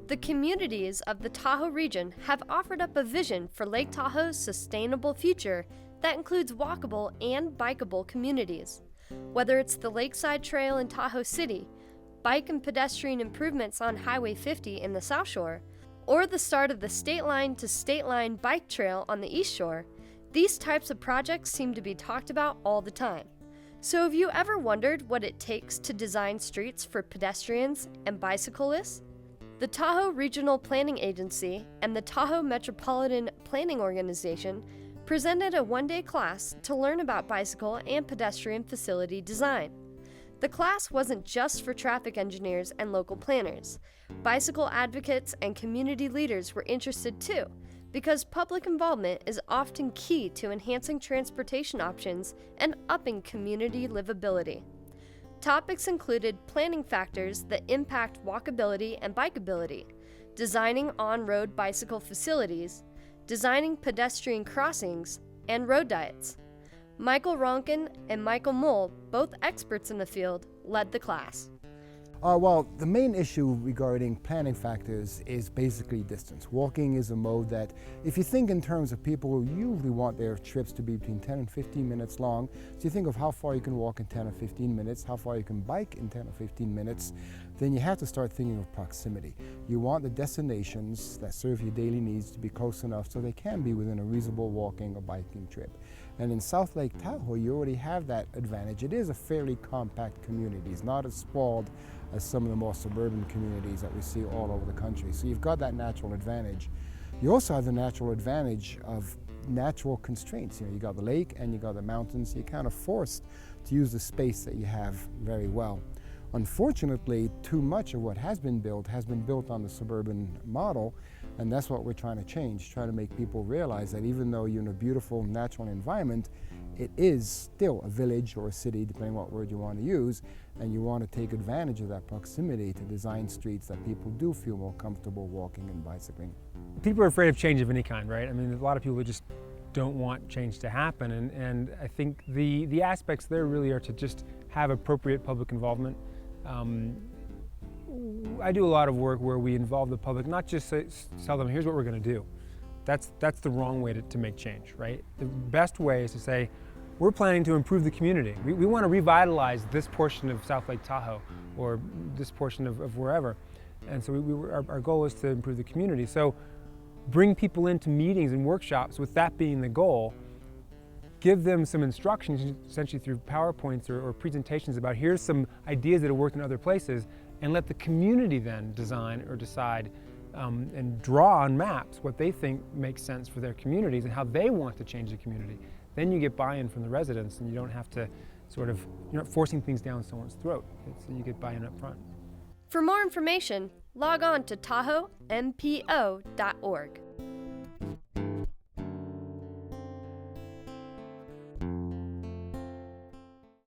The communities of the Tahoe region have offered up a vision for Lake Tahoe's sustainable future that includes walkable and bikeable communities. Whether it's the Lakeside Trail in Tahoe City, bike and pedestrian improvements on Highway 50 in the South Shore, or the start of the State Line to State Line bike trail on the East Shore, these types of projects seem to be talked about all the time. So have you ever wondered what it takes to design streets for pedestrians and bicyclists? The Tahoe Regional Planning Agency and the Tahoe Metropolitan Planning Organization presented a one-day class to learn about bicycle and pedestrian facility design. The class wasn't just for traffic engineers and local planners. Bicycle advocates and community leaders were interested too, because public involvement is often key to enhancing transportation options and upping community livability. Topics included planning factors that impact walkability and bikeability, designing on-road bicycle facilities, designing pedestrian crossings, and road diets. Michael Ronkin and Michael Moll, both experts in the field, led the class. Well, the main issue regarding planning factors is basically distance. Walking is a mode that, if you think in terms of people who usually want their trips to be between 10 and 15 minutes long, so you think of how far you can walk in 10 or 15 minutes, how far you can bike in 10 or 15 minutes, then you have to start thinking of proximity. You want the destinations that serve your daily needs to be close enough so they can be within a reasonable walking or biking trip. And in South Lake Tahoe, you already have that advantage. It is a fairly compact community. It's not as sprawled as some of the more suburban communities that we see all over the country. So you've got that natural advantage. You also have the natural advantage of natural constraints. You got the lake and you got the mountains. You're kind of forced to use the space that you have very well. Unfortunately, too much of what has been built on the suburban model, and that's what we're trying to change, trying to make people realize that even though you're in a beautiful natural environment, it is still a village or a city, depending on what word you want to use, and you want to take advantage of that proximity to design streets that people do feel more comfortable walking and bicycling. People are afraid of change of any kind, right? I mean, a lot of people just don't want change to happen, and I think the aspects there really are to just have appropriate public involvement. I do a lot of work where we involve the public, not just tell them, here's what we're going to do. That's the wrong way to make change, right? The best way is to say, we're planning to improve the community. We want to revitalize this portion of South Lake Tahoe or this portion of wherever. And so our goal is to improve the community. So bring people into meetings and workshops with that being the goal. Give them some instructions, essentially through PowerPoints or presentations about here's some ideas that have worked in other places, and let the community then design or decide and draw on maps what they think makes sense for their communities and how they want to change the community. Then you get buy-in from the residents, and you don't have to you're not forcing things down someone's throat. You get buy-in up front. For more information, log on to TahoeMPO.org.